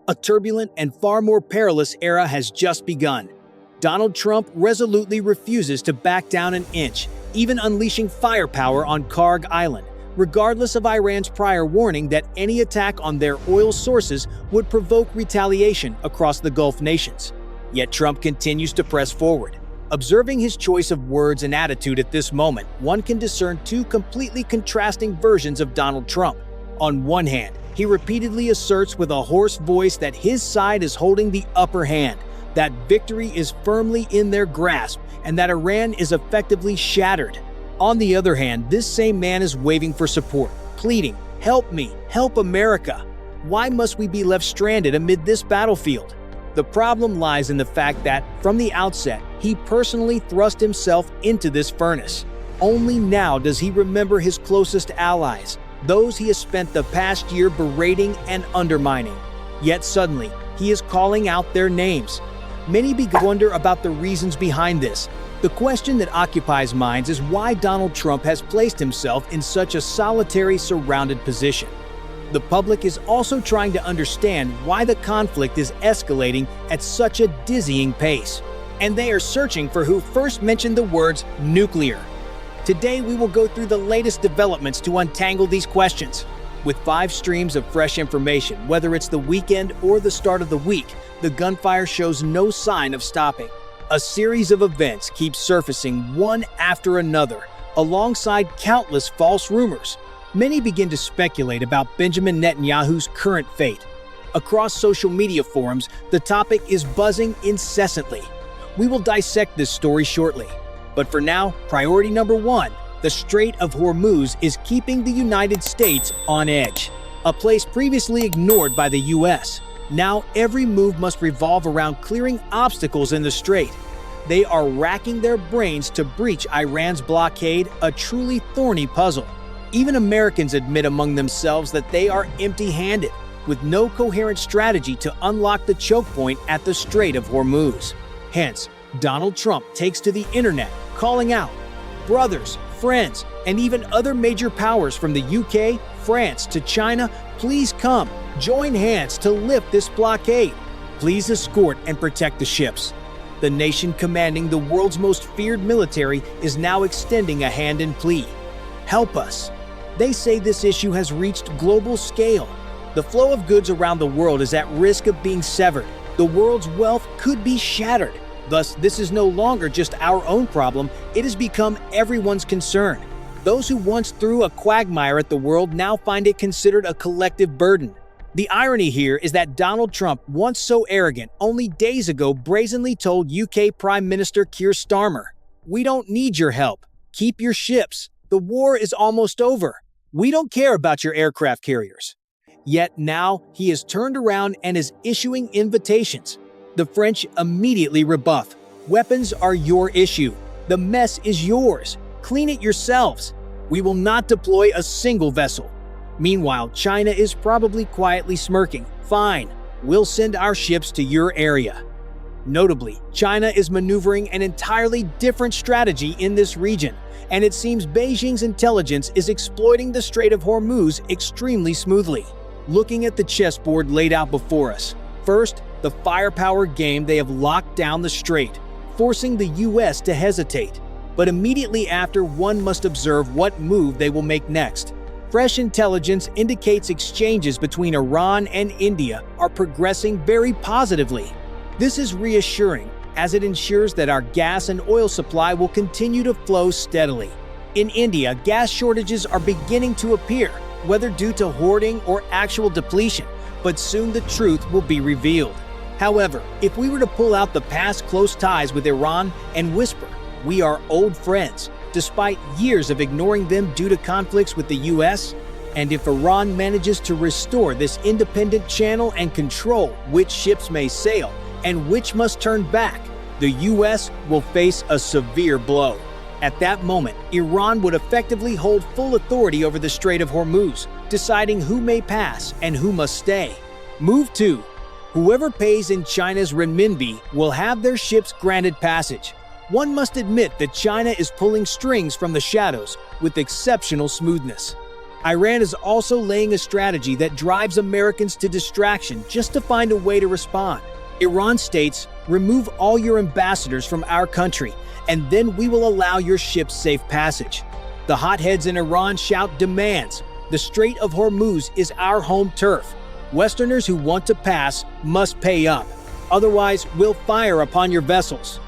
A turbulent and far more perilous era has just begun. Donald Trump resolutely refuses to back down an inch, even unleashing firepower on Karg Island, regardless of Iran's prior warning that any attack on their oil sources would provoke retaliation across the Gulf nations. Yet Trump continues to press forward. Observing his choice of words and attitude at this moment, one can discern two completely contrasting versions of Donald Trump. On one hand, he repeatedly asserts with a hoarse voice that his side is holding the upper hand, that victory is firmly in their grasp, and that Iran is effectively shattered. On the other hand, this same man is waving for support, pleading, "Help me, help America." Why must we be left stranded amid this battlefield? The problem lies in the fact that, from the outset, he personally thrust himself into this furnace. Only now does he remember his closest allies, those he has spent the past year berating and undermining. Yet suddenly, he is calling out their names. Many begin to wonder about the reasons behind this. The question that occupies minds is why Donald Trump has placed himself in such a solitary, surrounded position. The public is also trying to understand why the conflict is escalating at such a dizzying pace. And they are searching for who first mentioned the words nuclear. Today we will go through the latest developments to untangle these questions. With 5 streams of fresh information, whether it's the weekend or the start of the week, the gunfire shows no sign of stopping. A series of events keep surfacing one after another, alongside countless false rumors. Many begin to speculate about Benjamin Netanyahu's current fate. Across social media forums, the topic is buzzing incessantly. We will dissect this story shortly. But for now, priority number 1, the Strait of Hormuz is keeping the United States on edge. A place previously ignored by the US. Now every move must revolve around clearing obstacles in the strait. They are racking their brains to breach Iran's blockade, a truly thorny puzzle. Even Americans admit among themselves that they are empty-handed, with no coherent strategy to unlock the choke point at the Strait of Hormuz. Hence, Donald Trump takes to the internet, calling out, "Brothers, friends, and even other major powers from the UK, France to China, please come, join hands to lift this blockade. Please escort and protect the ships." The nation commanding the world's most feared military is now extending a hand in plea. Help us. They say this issue has reached global scale. The flow of goods around the world is at risk of being severed. The world's wealth could be shattered. Thus, this is no longer just our own problem, it has become everyone's concern. Those who once threw a quagmire at the world now find it considered a collective burden. The irony here is that Donald Trump, once so arrogant, only days ago brazenly told UK Prime Minister Keir Starmer, "We don't need your help. Keep your ships. The war is almost over. We don't care about your aircraft carriers." Yet now he has turned around and is issuing invitations. The French immediately rebuff. "Weapons are your issue. The mess is yours. Clean it yourselves. We will not deploy a single vessel." Meanwhile, China is probably quietly smirking. "Fine, we'll send our ships to your area." Notably, China is maneuvering an entirely different strategy in this region, and it seems Beijing's intelligence is exploiting the Strait of Hormuz extremely smoothly. Looking at the chessboard laid out before us, first, the firepower game, they have locked down the strait, forcing the US to hesitate. But immediately after, one must observe what move they will make next. Fresh intelligence indicates exchanges between Iran and India are progressing very positively. This is reassuring, as it ensures that our gas and oil supply will continue to flow steadily. In India, gas shortages are beginning to appear, whether due to hoarding or actual depletion, but soon the truth will be revealed. However, if we were to pull out the past close ties with Iran and whisper, "We are old friends," despite years of ignoring them due to conflicts with the US, and if Iran manages to restore this independent channel and control which ships may sail and which must turn back, the US will face a severe blow. At that moment, Iran would effectively hold full authority over the Strait of Hormuz, deciding who may pass and who must stay. Move 2. Whoever pays in China's renminbi will have their ships granted passage. One must admit that China is pulling strings from the shadows with exceptional smoothness. Iran is also laying a strategy that drives Americans to distraction just to find a way to respond. Iran states, "Remove all your ambassadors from our country, and then we will allow your ships safe passage." The hotheads in Iran shout demands. The Strait of Hormuz is our home turf. Westerners who want to pass must pay up. Otherwise, we'll fire upon your vessels.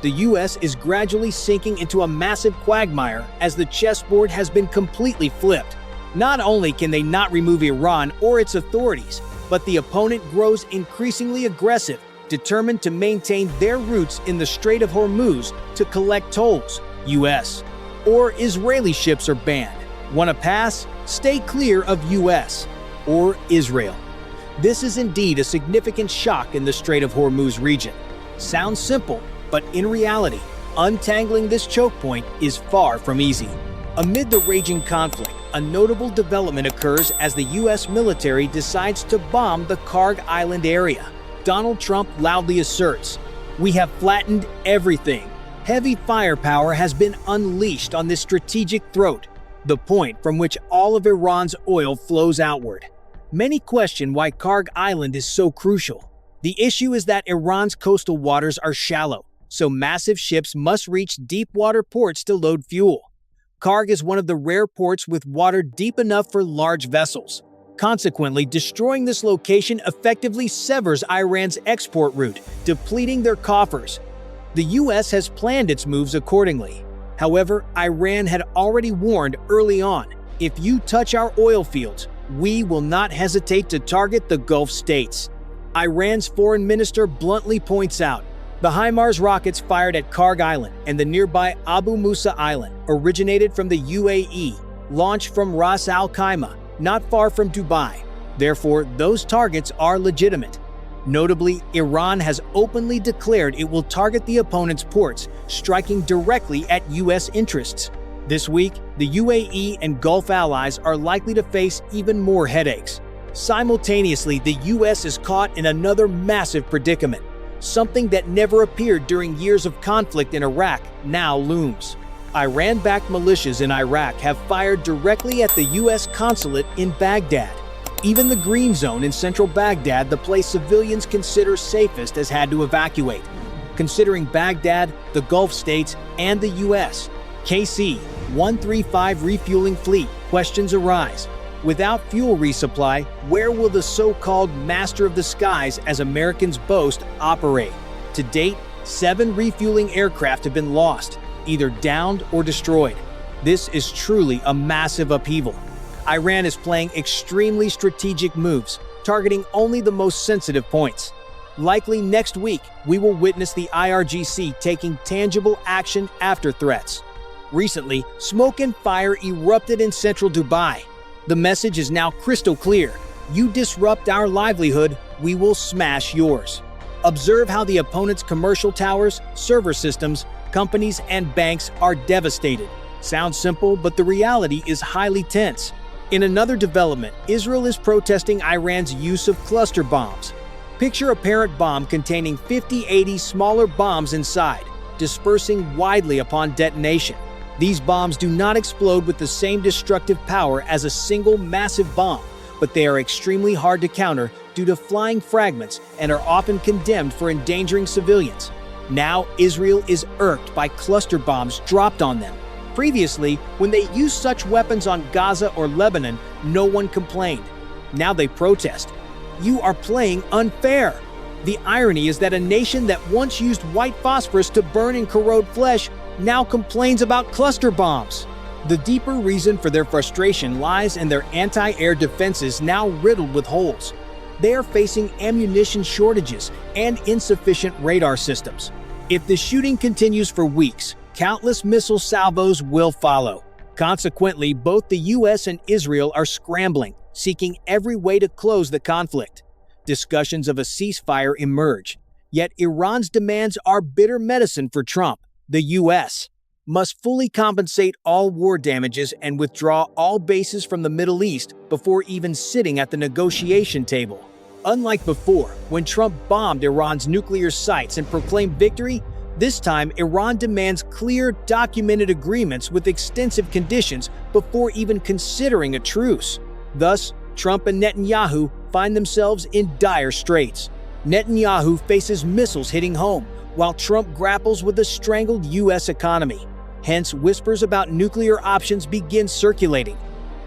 The U.S. is gradually sinking into a massive quagmire as the chessboard has been completely flipped. Not only can they not remove Iran or its authorities, but the opponent grows increasingly aggressive, determined to maintain their roots in the Strait of Hormuz to collect tolls. U.S. or Israeli ships are banned. Want to pass? Stay clear of U.S. or Israel. This is indeed a significant shock in the Strait of Hormuz region. Sounds simple, but in reality, untangling this choke point is far from easy. Amid the raging conflict, a notable development occurs as the U.S. military decides to bomb the Karg Island area. Donald Trump loudly asserts, "We have flattened everything." Heavy firepower has been unleashed on this strategic throat, the point from which all of Iran's oil flows outward. Many question why Karg Island is so crucial. The issue is that Iran's coastal waters are shallow, so massive ships must reach deep water ports to load fuel. Karg is one of the rare ports with water deep enough for large vessels. Consequently, destroying this location effectively severs Iran's export route, depleting their coffers. The U.S. has planned its moves accordingly. However, Iran had already warned early on, "If you touch our oil fields, we will not hesitate to target the Gulf states." Iran's foreign minister bluntly points out, the HIMARS rockets fired at Karg Island and the nearby Abu Musa Island originated from the UAE, launched from Ras Al Khaimah, not far from Dubai. Therefore, those targets are legitimate. Notably, Iran has openly declared it will target the opponent's ports, striking directly at U.S. interests. This week, the UAE and Gulf allies are likely to face even more headaches. Simultaneously, the U.S. is caught in another massive predicament. Something that never appeared during years of conflict in Iraq now looms. Iran-backed militias in Iraq have fired directly at the U.S. consulate in Baghdad. Even the Green Zone in central Baghdad, the place civilians consider safest, has had to evacuate. Considering Baghdad, the Gulf states, and the U.S. KC-135 refueling fleet, questions arise. Without fuel resupply, where will the so-called master of the skies, as Americans boast, operate? To date, 7 refueling aircraft have been lost, either downed or destroyed. This is truly a massive upheaval. Iran is playing extremely strategic moves, targeting only the most sensitive points. Likely next week, we will witness the IRGC taking tangible action after threats. Recently, smoke and fire erupted in central Dubai. The message is now crystal clear. You disrupt our livelihood, we will smash yours. Observe how the opponent's commercial towers, server systems, companies, and banks are devastated. Sounds simple, but the reality is highly tense. In another development, Israel is protesting Iran's use of cluster bombs. Picture a parent bomb containing 50-80 smaller bombs inside, dispersing widely upon detonation. These bombs do not explode with the same destructive power as a single massive bomb, but they are extremely hard to counter due to flying fragments and are often condemned for endangering civilians. Now, Israel is irked by cluster bombs dropped on them. Previously, when they used such weapons on Gaza or Lebanon, no one complained. Now they protest. You are playing unfair. The irony is that a nation that once used white phosphorus to burn and corrode flesh now complains about cluster bombs. The deeper reason for their frustration lies in their anti-air defenses now riddled with holes. They are facing ammunition shortages and insufficient radar systems. If the shooting continues for weeks, countless missile salvos will follow. Consequently, both the U.S. and Israel are scrambling, seeking every way to close the conflict. Discussions of a ceasefire emerge. Yet Iran's demands are bitter medicine for Trump. The U.S. must fully compensate all war damages and withdraw all bases from the Middle East before even sitting at the negotiation table. Unlike before, when Trump bombed Iran's nuclear sites and proclaimed victory, This time, Iran demands clear, documented agreements with extensive conditions before even considering a truce. Thus, Trump and Netanyahu find themselves in dire straits. Netanyahu faces missiles hitting home, while Trump grapples with a strangled U.S. economy. Hence, whispers about nuclear options begin circulating.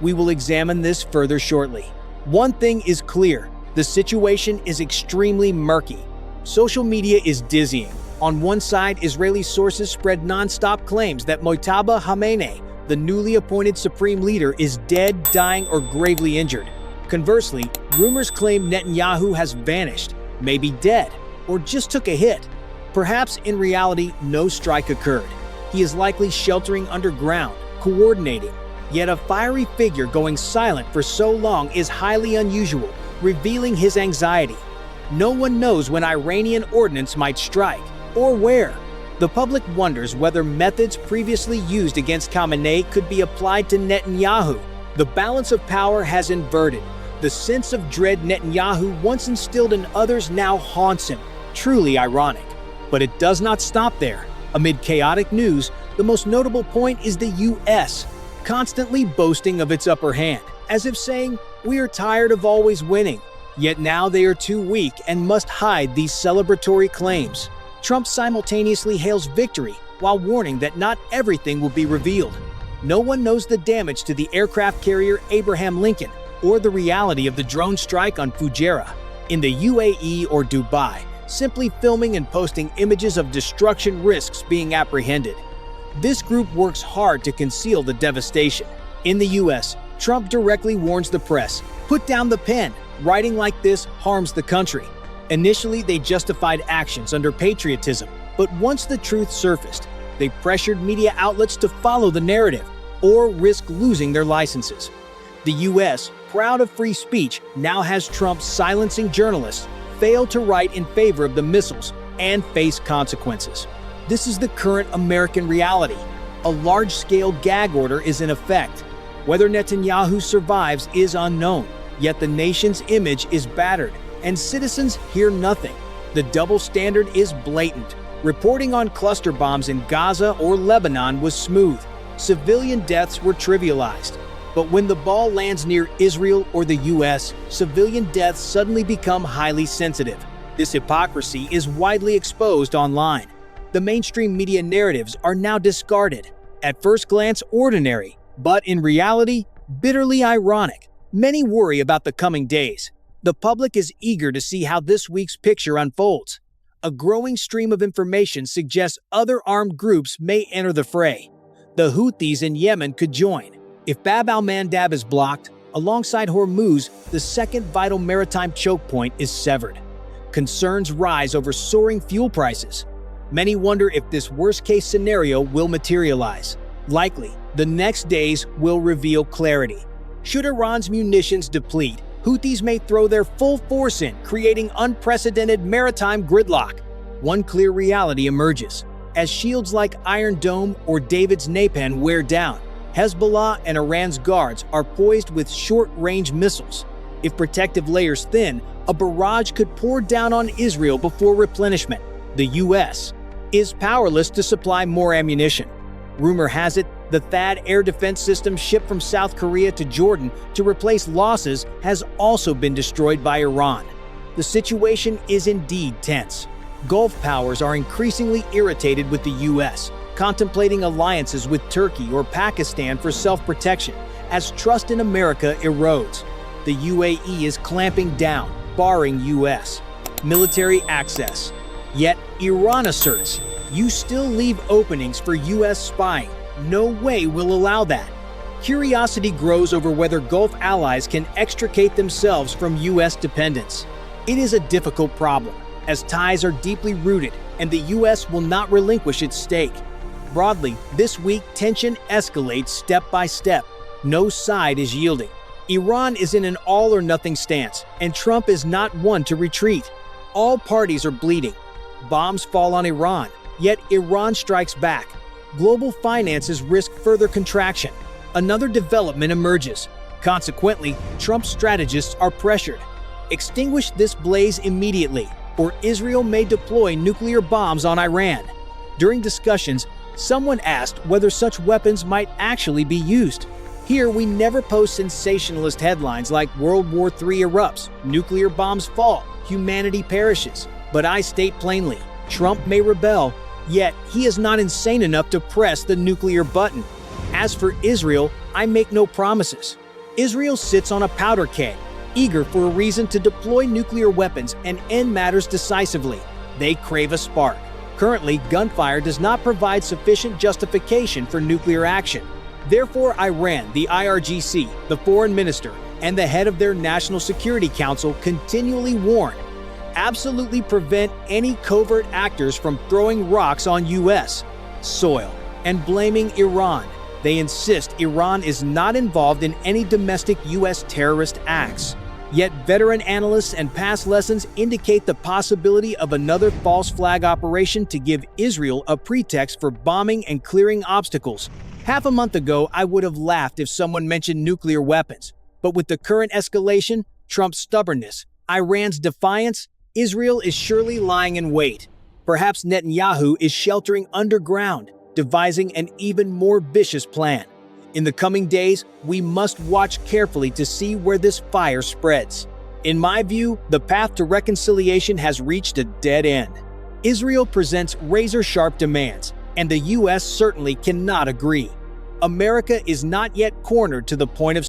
We will examine this further shortly. One thing is clear: the situation is extremely murky. Social media is dizzying. On one side, Israeli sources spread non-stop claims that Mojtaba Khamenei, the newly appointed supreme leader, is dead, dying, or gravely injured. Conversely, rumors claim Netanyahu has vanished, maybe dead, or just took a hit. Perhaps in reality, no strike occurred. He is likely sheltering underground, coordinating. Yet a fiery figure going silent for so long is highly unusual, revealing his anxiety. No one knows when Iranian ordnance might strike, or where. The public wonders whether methods previously used against Khamenei could be applied to Netanyahu. The balance of power has inverted. The sense of dread Netanyahu once instilled in others now haunts him. Truly ironic. But it does not stop there. Amid chaotic news, the most notable point is the U.S., constantly boasting of its upper hand, as if saying, "We are tired of always winning." Yet now they are too weak and must hide these celebratory claims. Trump simultaneously hails victory while warning that not everything will be revealed. No one knows the damage to the aircraft carrier Abraham Lincoln or the reality of the drone strike on Fujairah in the UAE or Dubai. Simply filming and posting images of destruction risks being apprehended. This group works hard to conceal the devastation. In the US, Trump directly warns the press, "Put down the pen. Writing like this harms the country." Initially, they justified actions under patriotism, but once the truth surfaced, they pressured media outlets to follow the narrative or risk losing their licenses. The US, proud of free speech, now has Trump silencing journalists, fail to write in favor of the missiles, and face consequences. This is the current American reality. A large-scale gag order is in effect. Whether Netanyahu survives is unknown, yet the nation's image is battered, and citizens hear nothing. The double standard is blatant. Reporting on cluster bombs in Gaza or Lebanon was smooth. Civilian deaths were trivialized. But when the ball lands near Israel or the US, civilian deaths suddenly become highly sensitive. This hypocrisy is widely exposed online. The mainstream media narratives are now discarded. At first glance, ordinary, but in reality, bitterly ironic. Many worry about the coming days. The public is eager to see how this week's picture unfolds. A growing stream of information suggests other armed groups may enter the fray. The Houthis in Yemen could join. If Bab al-Mandab is blocked, alongside Hormuz, the second vital maritime choke point is severed. Concerns rise over soaring fuel prices. Many wonder if this worst-case scenario will materialize. Likely, the next days will reveal clarity. Should Iran's munitions deplete, Houthis may throw their full force in, creating unprecedented maritime gridlock. One clear reality emerges. As shields like Iron Dome or David's Napan wear down, Hezbollah and Iran's guards are poised with short-range missiles. If protective layers thin, a barrage could pour down on Israel before replenishment. The U.S. is powerless to supply more ammunition. Rumor has it, the THAAD air defense system shipped from South Korea to Jordan to replace losses has also been destroyed by Iran. The situation is indeed tense. Gulf powers are increasingly irritated with the U.S., contemplating alliances with Turkey or Pakistan for self-protection, as trust in America erodes. The UAE is clamping down, barring U.S. military access. Yet Iran asserts, "You still leave openings for U.S. spying. No way we'll allow that." Curiosity grows over whether Gulf allies can extricate themselves from U.S. dependence. It is a difficult problem, as ties are deeply rooted and the U.S. will not relinquish its stake. Broadly, this week tension escalates step by step. No side is yielding. Iran is in an all-or-nothing stance, and Trump is not one to retreat. All parties are bleeding. Bombs fall on Iran, yet Iran strikes back. Global finances risk further contraction. Another development emerges. Consequently, Trump's strategists are pressured. Extinguish this blaze immediately, or Israel may deploy nuclear bombs on Iran. During discussions, someone asked whether such weapons might actually be used. Here, we never post sensationalist headlines like World War III erupts, nuclear bombs fall, humanity perishes. But I state plainly, Trump may rebel, yet he is not insane enough to press the nuclear button. As for Israel, I make no promises. Israel sits on a powder keg, eager for a reason to deploy nuclear weapons and end matters decisively. They crave a spark. Currently, gunfire does not provide sufficient justification for nuclear action. Therefore, Iran, the IRGC, the foreign minister, and the head of their National Security Council continually warn, absolutely prevent any covert actors from throwing rocks on U.S. soil and blaming Iran. They insist Iran is not involved in any domestic U.S. terrorist acts. Yet veteran analysts and past lessons indicate the possibility of another false flag operation to give Israel a pretext for bombing and clearing obstacles. Half a month ago, I would have laughed if someone mentioned nuclear weapons. But with the current escalation, Trump's stubbornness, Iran's defiance, Israel is surely lying in wait. Perhaps Netanyahu is sheltering underground, devising an even more vicious plan. In the coming days, we must watch carefully to see where this fire spreads. In my view, the path to reconciliation has reached a dead end. Israel presents razor-sharp demands, and the U.S. certainly cannot agree. America is not yet cornered to the point of